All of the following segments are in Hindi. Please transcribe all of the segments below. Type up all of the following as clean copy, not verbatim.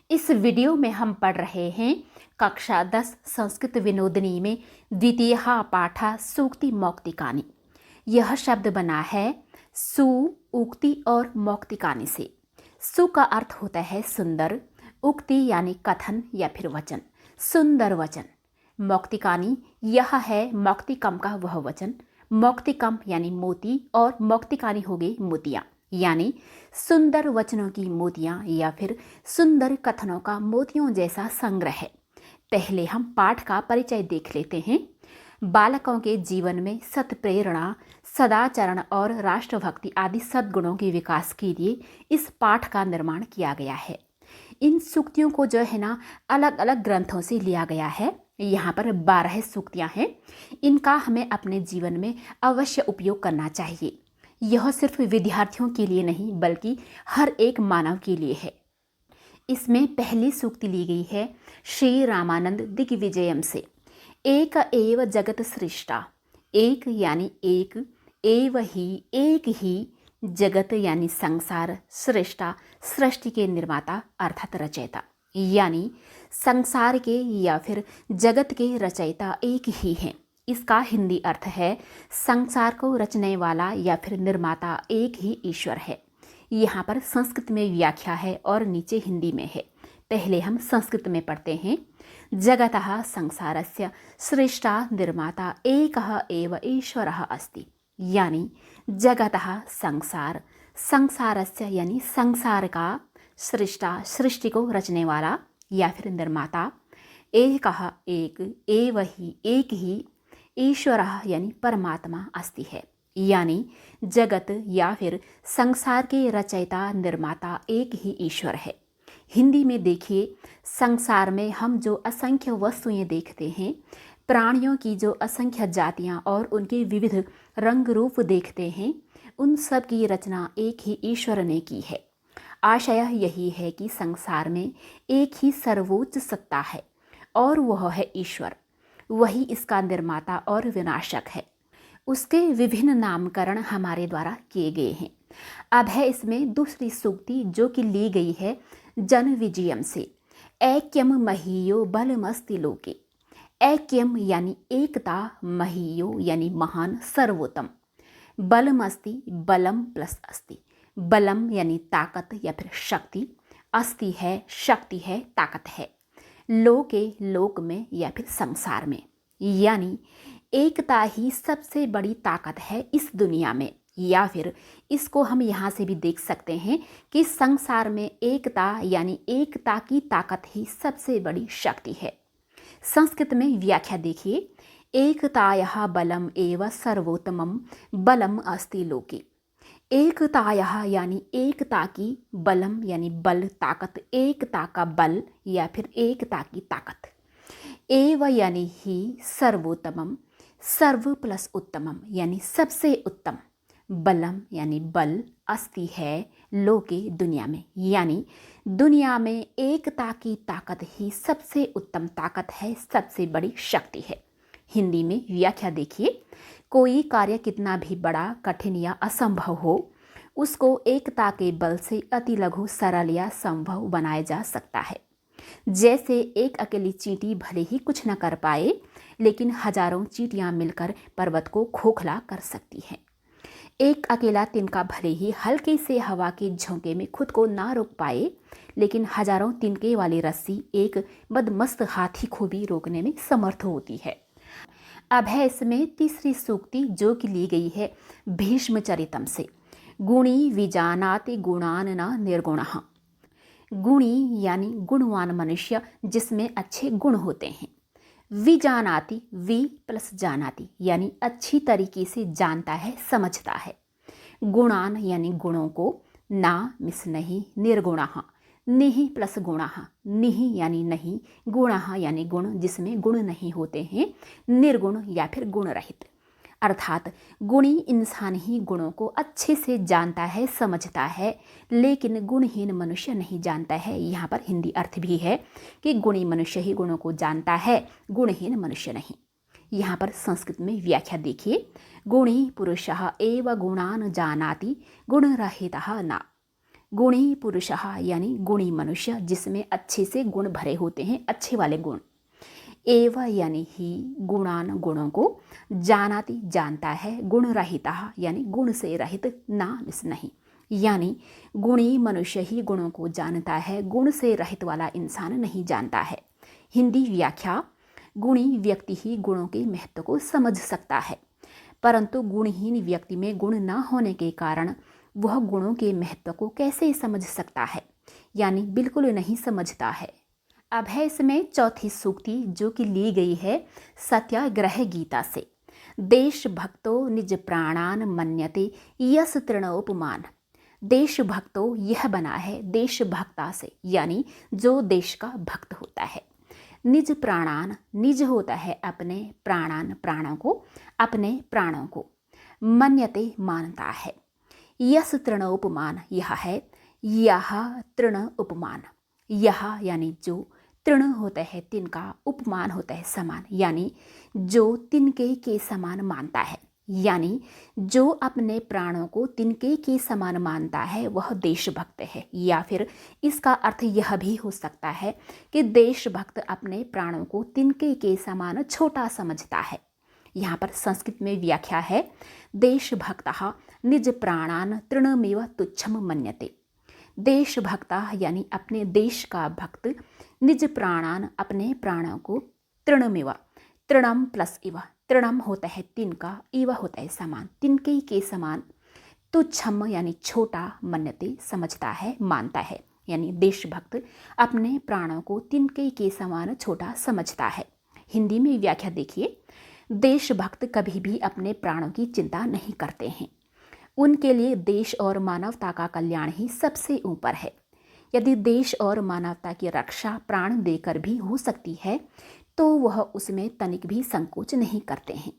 इस वीडियो में हम पढ़ रहे हैं कक्षा 10 संस्कृत विनोदनी में द्वितीय पाठा सूक्ति मौक्तिकानि। यह शब्द बना है सु, उक्ति और मौक्तिकानि से। सु का अर्थ होता है सुंदर, उक्ति यानी कथन या फिर वचन, सुंदर वचन। मौक्तिकानि यह है मौक्तिकम का वह वचन। मौक्तिकम यानी मोती और मौक्तिकानि हो गई मोतियाँ, यानी सुंदर वचनों की मोतियाँ या फिर सुंदर कथनों का मोतियों जैसा संग्रह है। पहले हम पाठ का परिचय देख लेते हैं। बालकों के जीवन में सत प्रेरणा, सदाचरण और राष्ट्रभक्ति आदि सद्गुणों के विकास के लिए इस पाठ का निर्माण किया गया है। इन सूक्तियों को जो है ना अलग अलग ग्रंथों से लिया गया है। यहाँ पर 12 सूक्तियाँ हैं। इनका हमें अपने जीवन में अवश्य उपयोग करना चाहिए। यह सिर्फ विद्यार्थियों के लिए नहीं बल्कि हर एक मानव के लिए है। इसमें पहली सूक्ति ली गई है श्री रामानंद दिग्विजयम से। एक एव जगत सृष्टा, एक यानी एक, एव ही एक ही, जगत यानी संसार, सृष्टा सृष्टि के निर्माता अर्थात रचयिता, यानी संसार के या फिर जगत के रचयिता एक ही हैं। इसका हिंदी अर्थ है संसार को रचने वाला या फिर निर्माता एक ही ईश्वर है। यहाँ पर संस्कृत में व्याख्या है और नीचे हिंदी में है। पहले हम संस्कृत में पढ़ते हैं। जगतः संसारस्य सृष्टा निर्माता एकः एव ईश्वरः अस्ति, यानी जगतः संसार, संसारस्य यानी संसार का, सृष्टा सृष्टि को रचने वाला या फिर निर्माता, एकः एक, एव ही एक ही, ईश्वरः यानी परमात्मा अस्ति है, यानी जगत या फिर संसार के रचयिता निर्माता एक ही ईश्वर है। हिंदी में देखिए, संसार में हम जो असंख्य वस्तुएं देखते हैं, प्राणियों की जो असंख्य जातियां और उनके विविध रंग रूप देखते हैं, उन सब की रचना एक ही ईश्वर ने की है। आशय यही है कि संसार में एक ही सर्वोच्च सत्ता है और वह है ईश्वर। वही इसका निर्माता और विनाशक है। उसके विभिन्न नामकरण हमारे द्वारा किए गए हैं। अब है इसमें दूसरी सूक्ति जो कि ली गई है जनविजयम से। ऐक्यम महीयो बलमस्ति लोके। ऐक्यम यानी एकता, महीयो यानी महान, सर्वोत्तम। बलमस्ति बलम प्लस अस्ति। बलम यानी ताकत या फिर शक्ति, अस्ति है शक्ति है, ताकत है। लोके लोक में या फिर संसार में, यानी एकता ही सबसे बड़ी ताकत है इस दुनिया में। या फिर इसको हम यहाँ से भी देख सकते हैं कि संसार में एकता यानी एकता की ताकत ही सबसे बड़ी शक्ति है। संस्कृत में व्याख्या देखिए। एकतायाः बलम एव सर्वोत्तमं बलम अस्ति लोके। एकतायाः यानी एकता की, बलम यानी बल, ताकत, एकता का बल या फिर एकता की ताकत, एव यानी ही, सर्वोत्तमम, सर्व प्लस उत्तमम यानी सबसे उत्तम, बलम यानी बल, अस्ति है, लोके दुनिया में, यानी दुनिया में एकता की ताकत ही सबसे उत्तम ताकत है, सबसे बड़ी शक्ति है। हिंदी में व्याख्या देखिए। कोई कार्य कितना भी बड़ा, कठिन या असंभव हो, उसको एकता के बल से अति लघु, सरल या संभव बनाया जा सकता है। जैसे एक अकेली चींटी भले ही कुछ न कर पाए, लेकिन हजारों चींटियां मिलकर पर्वत को खोखला कर सकती हैं। एक अकेला तिनका भले ही हल्के से हवा के झोंके में खुद को ना रोक पाए, लेकिन हजारों तिनके वाली रस्सी एक बदमस्त हाथी को भी रोकने में समर्थ होती है। अब है इसमें तीसरी सूक्ति जो कि ली गई है भीष्मचरितम से। गुणी विजानाति गुणान न निर्गुणः। गुणी यानी गुणवान मनुष्य जिसमें अच्छे गुण होते हैं। विजानाति, वि प्लस जानाति यानी अच्छी तरीके से जानता है, समझता है। गुणान यानी गुणों को, ना मिस नहीं, निर्गुणः, निहि प्लस गुणः, निहि यानी नहीं, गुणः यानी गुण जिसमें गुण नहीं होते हैं, निर्गुण या फिर गुण रहित, अर्थात गुणी इंसान ही गुणों को अच्छे से जानता है, समझता है, लेकिन गुणहीन मनुष्य नहीं जानता है। यहाँ पर हिंदी अर्थ भी है कि गुणी मनुष्य ही गुणों को जानता है, गुणहीन मनुष्य नहीं। यहाँ पर संस्कृत में व्याख्या देखिए। गुणी पुरुषः एव गुणान जानाति गुणरहितः न। गुणी पुरुषः यानी गुणी मनुष्य, जिसमें अच्छे से गुण भरे होते हैं, अच्छे वाले गुण। एव यानी ही गुणान गुणों को, जानाति जानता है, गुण रहितः यानी गुण से रहित, ना मिस नहीं, यानी गुणी मनुष्य ही गुणों को जानता है, गुण से रहित वाला इंसान नहीं जानता है। हिंदी व्याख्या, गुणी व्यक्ति ही गुणों के महत्व को समझ सकता है, परंतु गुणहीन व्यक्ति में गुण न होने के कारण वह गुणों के महत्व को कैसे समझ सकता है, यानी बिल्कुल नहीं समझता है। अब है इसमें चौथी सूक्ति जो कि ली गई है सत्याग्रह गीता से। देशभक्तो निज प्राणान मन्यते यस तृणोपमान। देशभक्तो यह बना है देशभक्ता से, यानी जो देश का भक्त होता है। निज प्राणान, निज होता है अपने, प्राणान प्राणों को, अपने प्राणों को, मन्यते मानता है। यस तृणोपमान, यह है यह तृण उपमान। यह यानी जो, तृण होता है तिनका, उपमान होता है समान, यानी जो तिनके के समान मानता है, यानी जो अपने प्राणों को तिनके के समान मानता है वह देशभक्त है। या फिर इसका अर्थ यह भी हो सकता है कि देशभक्त अपने प्राणों को तिनके के समान छोटा समझता है। यहाँ पर संस्कृत में व्याख्या है, देशभक्तः निज प्राणान तृणमेव तुच्छम मन्यते। देशभक्ता यानी अपने देश का भक्त, निज प्राणान अपने प्राणों को, तृणमेव, तृणम प्लस इव, तृणम होता है तिनका, इव होता है समान, तिनके के समान, तुच्छम यानी छोटा, मन्यते समझता है, मानता है, यानी देशभक्त अपने प्राणों को तिनके के समान छोटा समझता है। हिंदी में व्याख्या देखिए, देशभक्त कभी भी अपने प्राणों की चिंता नहीं करते हैं। उनके लिए देश और मानवता का कल्याण ही सबसे ऊपर है। यदि देश और मानवता की रक्षा प्राण देकर भी हो सकती है तो वह उसमें तनिक भी संकोच नहीं करते हैं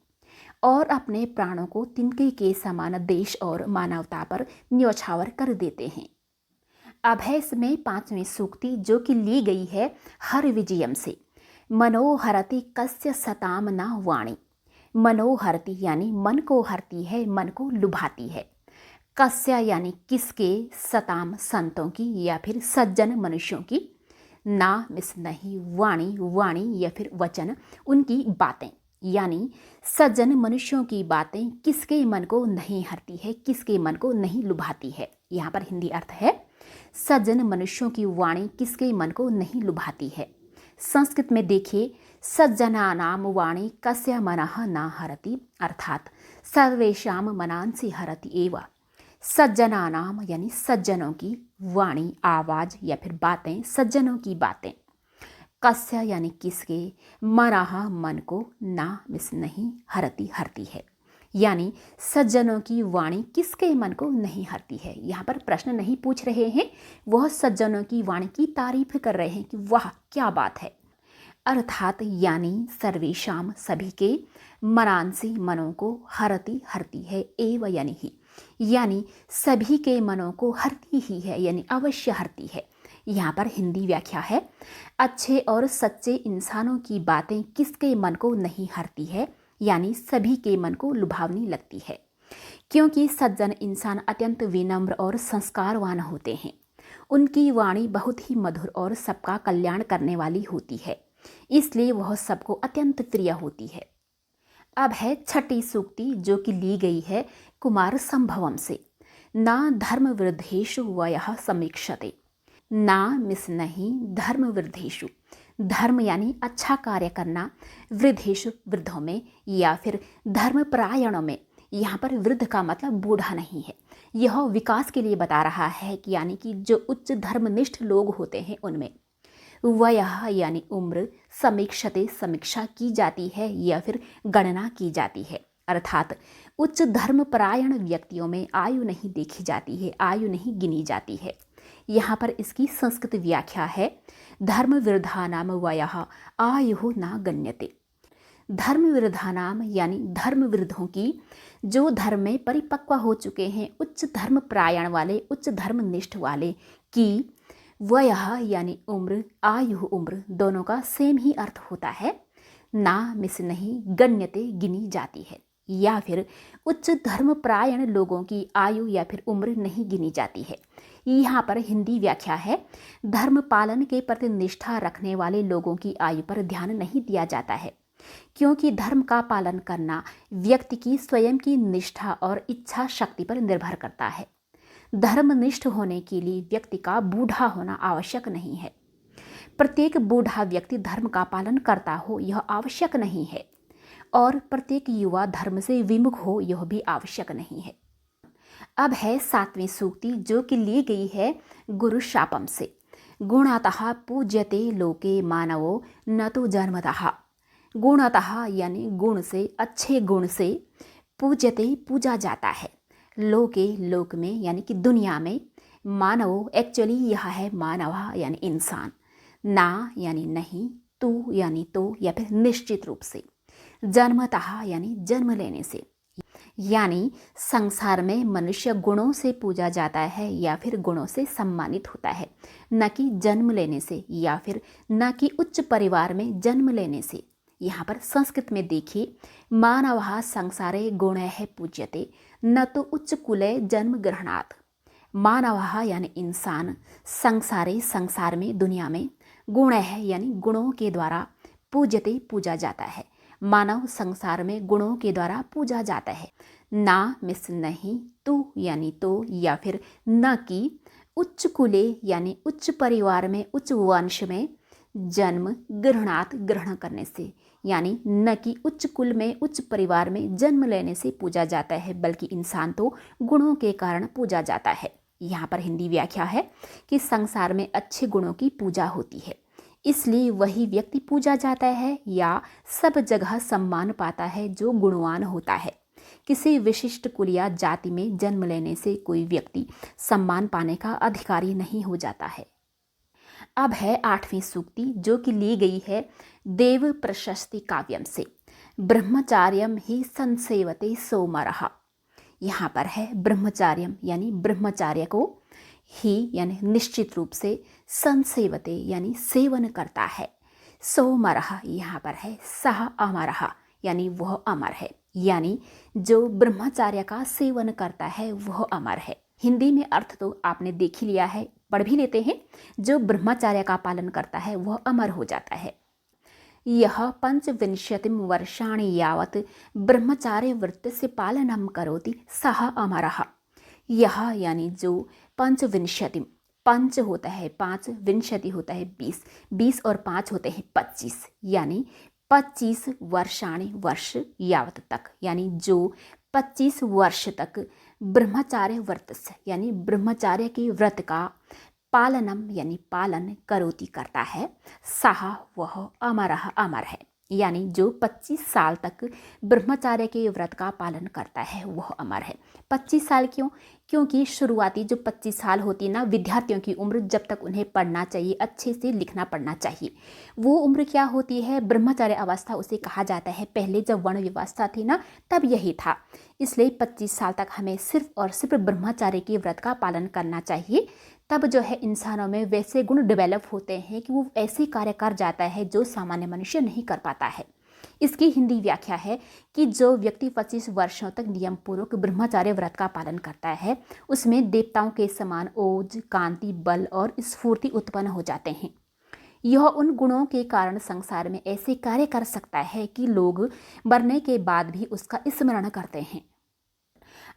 और अपने प्राणों को तिनके के समान देश और मानवता पर न्यौछावर कर देते हैं। अब है इसमें पांचवीं सूक्ति जो कि ली गई है हर विजयम से। मनोहरति कस्य सताम न वाणी। मनोहरति यानी मन को हरती है, मन को लुभाती है। कस्य यानी किसके, सताम संतों की या फिर सज्जन मनुष्यों की, ना मिस नहीं, वाणी, वाणी या फिर वचन, उनकी बातें, यानी सज्जन मनुष्यों की बातें किसके मन को नहीं हरती है, किसके मन को नहीं लुभाती है। यहाँ पर हिंदी अर्थ है, सज्जन मनुष्यों की वाणी किसके मन को नहीं लुभाती है। संस्कृत में देखिए, सज्जनानाम वाणी कस्य मनः न हरति, अर्थात सर्वेषां मनांसि हरति एव। सज्जनानाम यानी सज्जनों की, वाणी आवाज या फिर बातें, सज्जनों की बातें, कस्य यानी किसके, मनः मन को, ना मिस नहीं, हरति हरती है, यानी सज्जनों की वाणी किसके मन को नहीं हरती है। यहाँ पर प्रश्न नहीं पूछ रहे हैं, वह सज्जनों की वाणी की तारीफ कर रहे हैं कि वाह क्या बात है। अर्थात यानी सर्वेशाम सभी के, मनांसी मनों को, हरति हरती है, एव यानी ही, यानी सभी के मनों को हरती ही है, यानी अवश्य हरती है। यहाँ पर हिंदी व्याख्या है, अच्छे और सच्चे इंसानों की बातें किसके मन को नहीं हरती है, यानी सभी के मन को लुभावनी लगती है, क्योंकि सज्जन इंसान अत्यंत विनम्र और संस्कारवान होते हैं। उनकी वाणी बहुत ही मधुर और सबका कल्याण करने वाली होती है, इसलिए वह सबको अत्यंत प्रिय होती है। अब है छठी सूक्ति जो कि ली गई है कुमार संभवम से। ना धर्म वृद्धेषु वयः समीक्षते। ना मिस नहीं, धर्म वृद्धेषु, धर्म यानी अच्छा कार्य करना, वृद्धेषु वृद्धों में या फिर धर्म परायणों में। यहाँ पर वृद्ध का मतलब बूढ़ा नहीं है, यह विकास के लिए बता रहा है कि यानी कि जो उच्च धर्मनिष्ठ लोग होते हैं उनमें। वयः यानी उम्र, समीक्षते समीक्षा की जाती है या फिर गणना की जाती है, अर्थात उच्च धर्मपरायण व्यक्तियों में आयु नहीं देखी जाती है, आयु नहीं गिनी जाती है। यहाँ पर इसकी संस्कृत व्याख्या है, धर्म विरुद्धानाम वयः आयु न गण्यते। धर्म विरुद्धानाम यानी धर्म विरुद्धों की, जो धर्म में परिपक्व हो चुके हैं, उच्च धर्मपरायण वाले, उच्च धर्मनिष्ठ वाले की, वयः यानी उम्र, आयु उम्र, दोनों का सेम ही अर्थ होता है। ना मिस नहीं, गण्यते गिनी जाती है, या फिर उच्च धर्मपरायण लोगों की आयु या फिर उम्र नहीं गिनी जाती है। यहाँ पर हिंदी व्याख्या है, धर्म पालन के प्रति निष्ठा रखने वाले लोगों की आयु पर ध्यान नहीं दिया जाता है, क्योंकि धर्म का पालन करना व्यक्ति की स्वयं की निष्ठा और इच्छा शक्ति पर निर्भर करता है। धर्मनिष्ठ होने के लिए व्यक्ति का बूढ़ा होना आवश्यक नहीं है। प्रत्येक बूढ़ा व्यक्ति धर्म का पालन करता हो यह आवश्यक नहीं है, और प्रत्येक युवा धर्म से विमुख हो यह भी आवश्यक नहीं है। अब है 7वीं सूक्ति, जो कि ली गई है गुरु शापम से। गुणतः पूज्यते लोके मानवो न तो जन्मतः। गुणतः यानी गुण से, अच्छे गुण से, पूज्यते पूजा जाता है, लोके लोक में यानी कि दुनिया में, मानवो एक्चुअली यह है मानव यानी इंसान, ना यानी नहीं, तू यानी तो या फिर निश्चित रूप से, जन्मतः यानी जन्म लेने से, यानी संसार में मनुष्य गुणों से पूजा जाता है या फिर गुणों से सम्मानित होता है, न कि जन्म लेने से या फिर न कि उच्च परिवार में जन्म लेने से। यहाँ पर संस्कृत में देखिए, मानवः संसारे गुणैः पूज्यते न तो उच्च कुले जन्म ग्रहणात्। मानवः यानी इंसान, संसारे संसार में, दुनिया में, गुणैः यानी गुणों के द्वारा, पूज्यते पूजा जाता है, मानव संसार में गुणों के द्वारा पूजा जाता है। ना मिस नहीं, तू यानी तो या फिर न कि, उच्च कुले यानी उच्च परिवार में, उच्च वंश में, जन्म ग्रहणात् ग्रहण करने से, यानी न कि उच्च कुल में, उच्च परिवार में जन्म लेने से पूजा जाता है, बल्कि इंसान तो गुणों के कारण पूजा जाता है। यहाँ पर हिंदी व्याख्या है कि संसार में अच्छे गुणों की पूजा होती है, इसलिए वही व्यक्ति पूजा जाता है या सब जगह सम्मान पाता है जो गुणवान होता है। किसी विशिष्ट कुल या जाति में जन्म लेने से कोई व्यक्ति सम्मान पाने का अधिकारी नहीं हो जाता है। अब है 8वीं सूक्ति, जो कि ली गई है देव प्रशस्ति काव्यम से। ब्रह्मचार्यम ही संसेवते सोमरः। यहाँ पर है ब्रह्मचार्यम यानी ब्रह्मचार्य को, ही यानी निश्चित रूप से, संसेवते यानी सेवन करता है, सोमरः यहाँ पर है सह अमरः यानी वह अमर है, यानी जो ब्रह्मचार्य का सेवन करता है वह अमर है। हिंदी में अर्थ तो आपने देख ही लिया है, पढ़ भी लेते हैं, जो ब्रह्मचार्य का पालन करता है वह अमर हो जाता है। यह 25 वर्षाणि यावत् ब्रह्मचार्य वृत्तस्य पालनं करोति सः अमरः। यह यानी जो 25, पंच होता है 5, विंशति होता है 20, 20 और 5 होते हैं 25, यानी 25 वर्षाणि वर्ष यावत तक, यानी जो 25 वर्ष तक ब्रह्मचार्य व्रत यानी ब्रह्मचार्य के व्रत का पालनम यानी पालन करोति करता है, सह वह अमरः अमर है, यानी जो 25 साल तक ब्रह्मचार्य के व्रत का पालन करता है वह अमर है। 25 साल क्यों? क्योंकि शुरुआती जो 25 साल होती है ना, विद्यार्थियों की उम्र, जब तक उन्हें पढ़ना चाहिए, अच्छे से लिखना पढ़ना चाहिए, वो उम्र क्या होती है? ब्रह्मचार्य अवस्था उसे कहा जाता है। पहले जब वर्ण व्यवस्था थी ना, तब यही था। इसलिए 25 साल तक हमें सिर्फ और सिर्फ ब्रह्मचार्य के व्रत का पालन करना चाहिए। तब जो है इंसानों में वैसे गुण डेवलप होते हैं कि वो ऐसे कार्य कर जाता है जो सामान्य मनुष्य नहीं कर पाता है। इसकी हिंदी व्याख्या है कि जो व्यक्ति 25 वर्षों तक नियम पूर्वक ब्रह्मचार्य व्रत का पालन करता है, उसमें देवताओं के समान ओज, कांति, बल और स्फूर्ति उत्पन्न हो जाते हैं। यह उन गुणों के कारण संसार में ऐसे कार्य कर सकता है कि लोग मरने के बाद भी उसका स्मरण करते हैं।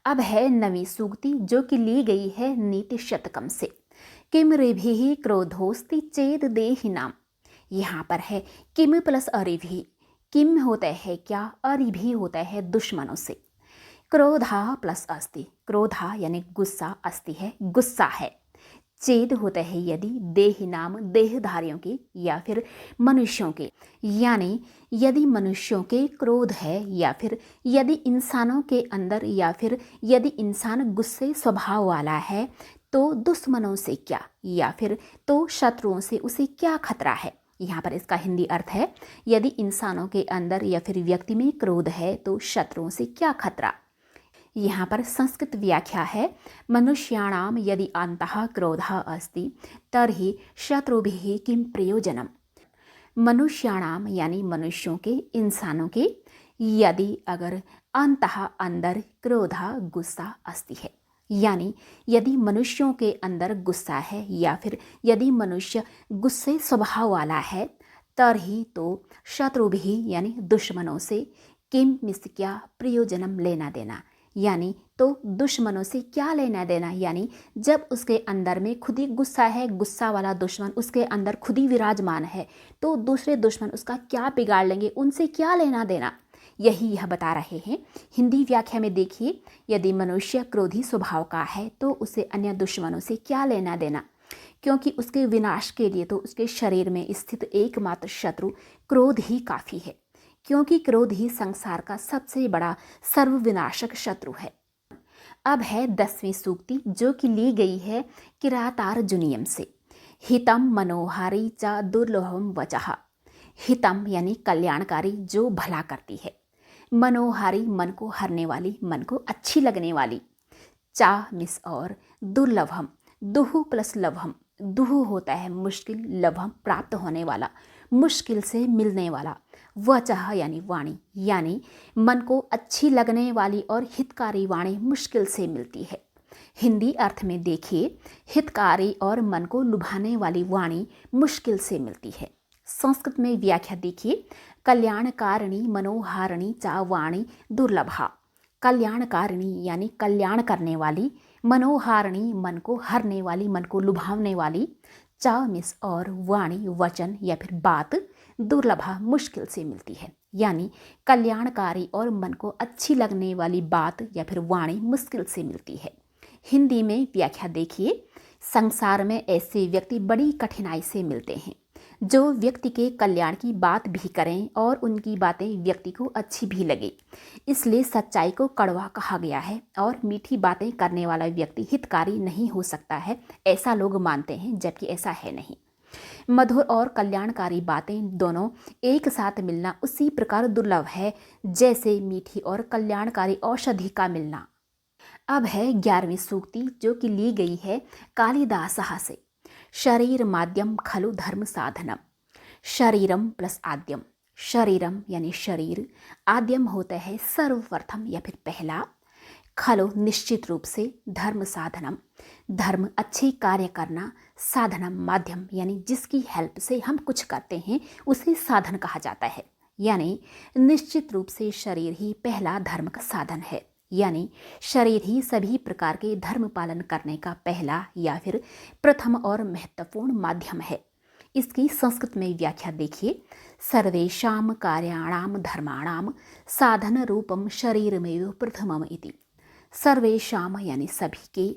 अब है 9वीं सूक्ति, जो कि ली गई है नीति शतकम से। किम रिभिः क्रोधोस्ति चेद देहिनाम। यहाँ पर है किम प्लस अरिभि। किम होता है क्या, अरिभि होता है दुश्मनों से। क्रोधा प्लस अस्ति, क्रोधा यानी गुस्सा, अस्ति है गुस्सा है। चेद होता है यदि, देहिनाम देहधारियों के या फिर मनुष्यों के, यानी यदि मनुष्यों के क्रोध है या फिर यदि इंसानों के अंदर या फिर यदि इंसान गुस्से स्वभाव वाला है, तो दुश्मनों से क्या या फिर तो शत्रुओं से उसे क्या खतरा है। यहाँ पर इसका हिंदी अर्थ है, यदि इंसानों के अंदर या फिर व्यक्ति में क्रोध है तो शत्रुओं से क्या खतरा। यहाँ पर संस्कृत व्याख्या है, मनुष्याणाम यदि अन्तः क्रोधः अस्ति तर्हि शत्रुभिः किं प्रयोजनम। मनुष्याणाम यानी मनुष्यों के, इंसानों के, यदि अगर अन्तः अंदर क्रोधा गुस्सा अस्ति है, यानी यदि मनुष्यों के अंदर गुस्सा है या फिर यदि मनुष्य गुस्से स्वभाव वाला है, तरही तो शत्रु भी यानी दुश्मनों से किम मिस्क्या प्रयोजनम लेना देना, यानी तो दुश्मनों से क्या लेना देना, यानी जब उसके अंदर में खुद ही गुस्सा है, गुस्सा वाला दुश्मन उसके अंदर खुद ही विराजमान है, तो दूसरे दुश्मन उसका क्या बिगाड़ लेंगे, उनसे क्या लेना देना, यही यह बता रहे हैं। हिंदी व्याख्या में देखिए, यदि मनुष्य क्रोधी स्वभाव का है तो उसे अन्य दुश्मनों से क्या लेना देना, क्योंकि उसके विनाश के लिए तो उसके शरीर में स्थित एकमात्र शत्रु क्रोध ही काफ़ी है, क्योंकि क्रोध ही संसार का सबसे बड़ा सर्वविनाशक शत्रु है। अब है 10वीं सूक्ति, जो कि ली गई है किरातार्जुनीयम से। हितम मनोहारी च दुर्लभम वचः। हितम यानी कल्याणकारी, जो भला करती है। मनोहारी मन को हरने वाली, मन को अच्छी लगने वाली। चा मिस और दुर्लभम, दुहु प्लस लभम, दुहु होता है मुश्किल, लभम प्राप्त होने वाला, मुश्किल से मिलने वाला। वचः यानी वाणी, यानी मन को अच्छी लगने वाली और हितकारी वाणी मुश्किल से मिलती है। हिंदी अर्थ में देखिए, हितकारी और मन को लुभाने वाली वाणी मुश्किल से मिलती है। संस्कृत में व्याख्या देखिए, कल्याणकारिणी मनोहारिणी चा वाणी दुर्लभा। कल्याणकारिणी यानी कल्याण करने वाली, मनोहारिणी मन को हरने वाली, मन को लुभावने वाली, चा मिस और वाणी वचन या फिर बात, दुर्लभा मुश्किल से मिलती है, यानी कल्याणकारी और मन को अच्छी लगने वाली बात या फिर वाणी मुश्किल से मिलती है। हिंदी में व्याख्या देखिए, संसार में ऐसे व्यक्ति बड़ी कठिनाई से मिलते हैं जो व्यक्ति के कल्याण की बात भी करें और उनकी बातें व्यक्ति को अच्छी भी लगे। इसलिए सच्चाई को कड़वा कहा गया है और मीठी बातें करने वाला व्यक्ति हितकारी नहीं हो सकता है, ऐसा लोग मानते हैं, जबकि ऐसा है नहीं। मधुर और कल्याणकारी बातें दोनों एक साथ मिलना उसी प्रकार दुर्लभ है जैसे मीठी और कल्याणकारी औषधि का मिलना। अब है 11वीं सूक्ति, जो कि ली गई है कालिदासः से। शरीर माध्यम खलु धर्म साधनम। शरीरम प्लस आद्यम, शरीरम यानी शरीर, आद्यम होता है सर्वप्रथम या फिर पहला, खलो निश्चित रूप से, धर्म साधनम धर्म अच्छे कार्य करना, साधनम माध्यम यानी जिसकी हेल्प से हम कुछ करते हैं उसे साधन कहा जाता है, यानी निश्चित रूप से शरीर ही पहला धर्म का साधन है, यानी शरीर ही सभी प्रकार के धर्म पालन करने का पहला या फिर प्रथम और महत्वपूर्ण माध्यम है। इसकी संस्कृत में व्याख्या देखिए, सर्वेषां कार्याणाम धर्माणाम साधन रूपम शरीरमेव प्रथमम इति। सर्वेषां यानी सभी के,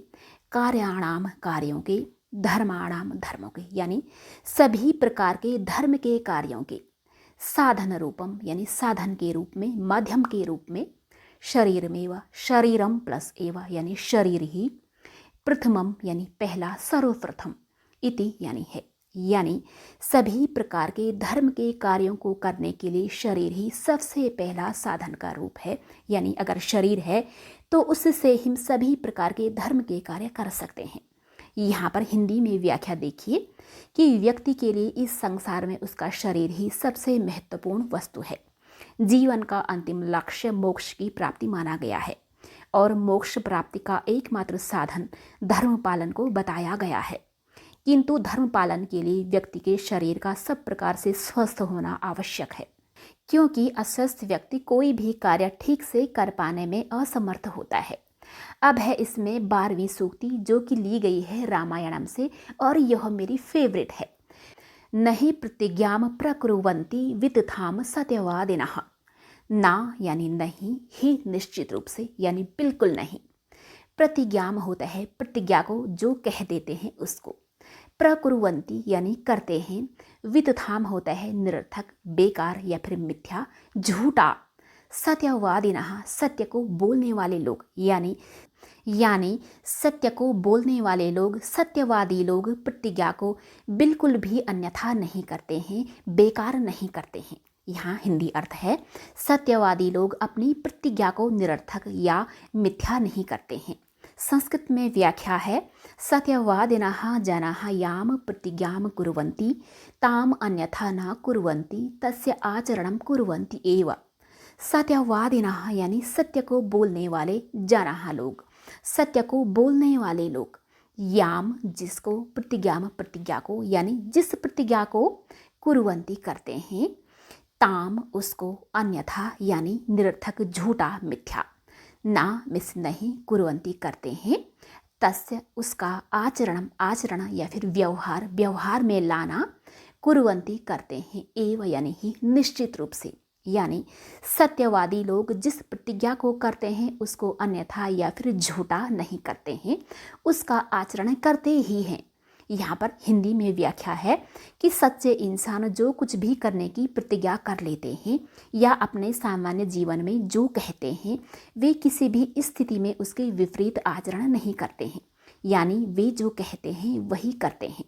कार्याणाम कार्यों के, धर्माणाम धर्मों के यानी सभी प्रकार के धर्म के कार्यों के, साधन रूपम यानी साधन के रूप में, माध्यम के रूप में, शरीरमेव शरीरम प्लस एव यानी शरीर ही, प्रथमम यानी पहला, सर्वप्रथम, इति यानी है, यानी सभी प्रकार के धर्म के कार्यों को करने के लिए शरीर ही सबसे पहला साधन का रूप है, यानी अगर शरीर है तो उससे हम सभी प्रकार के धर्म के कार्य कर सकते हैं। यहाँ पर हिंदी में व्याख्या देखिए कि व्यक्ति के लिए इस संसार में उसका शरीर ही सबसे महत्वपूर्ण वस्तु है। जीवन का अंतिम लक्ष्य मोक्ष की प्राप्ति माना गया है और मोक्ष प्राप्ति का एकमात्र साधन धर्म पालन को बताया गया है, किंतु धर्म पालन के लिए व्यक्ति के शरीर का सब प्रकार से स्वस्थ होना आवश्यक है, क्योंकि अस्वस्थ व्यक्ति कोई भी कार्य ठीक से कर पाने में असमर्थ होता है। अब है इसमें 12वीं सूक्ति, जो कि ली गई है रामायणम से और यह मेरी फेवरेट है। नहीं प्रतिज्ञाम प्रकुर्वन्ति वितथाम सत्यवादिनः। ना यानी नहीं, ही निश्चित रूप से यानी बिल्कुल नहीं, प्रतिज्ञाम होता है प्रतिज्ञा को जो कह देते हैं उसको, प्रकुर्वन्ति यानी करते हैं, वितथाम होता है निरर्थक, बेकार या फिर मिथ्या, झूठा, सत्यवादिनः सत्य को बोलने वाले लोग, यानी सत्य को बोलने वाले लोग, सत्यवादी लोग प्रतिज्ञा को बिल्कुल भी अन्यथा नहीं करते हैं, बेकार नहीं करते हैं। यहाँ हिंदी अर्थ है, सत्यवादी लोग अपनी प्रतिज्ञा को निरर्थक या मिथ्या नहीं करते हैं। संस्कृत में व्याख्या है, सत्यवादिनः जनाः याम प्रतिज्ञां कुर्वन्ति ताम अन्यथा न कुर्वन्ति तस्य आचरणं कुर्वन्ति एव। सत्यवादिनः यानी सत्य को बोलने वाले जनाः लोग, सत्य को बोलने वाले लोग। याम जिसको, प्रतिज्ञाम प्रतिज्ञा को, यानी जिस प्रतिज्ञा को कुर्वन्ति करते हैं। ताम उसको, अन्यथा यानी निरर्थक, झूठा, मिथ्या। ना मिस नहीं, कुर्वन्ति करते हैं। तस्य उसका, आचरणम आचरण या फिर व्यवहार व्यवहार में लाना, कुर्वन्ति करते हैं। एव यानी ही निश्चित रूप से, यानी सत्यवादी लोग जिस प्रतिज्ञा को करते हैं उसको अन्यथा या फिर झूठा नहीं करते हैं, उसका आचरण करते ही हैं। यहाँ पर हिंदी में व्याख्या है कि सच्चे इंसान जो कुछ भी करने की प्रतिज्ञा कर लेते हैं या अपने सामान्य जीवन में जो कहते हैं वे किसी भी स्थिति में उसके विपरीत आचरण नहीं करते हैं, यानी वे जो कहते हैं वही करते हैं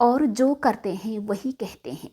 और जो करते हैं वही कहते हैं।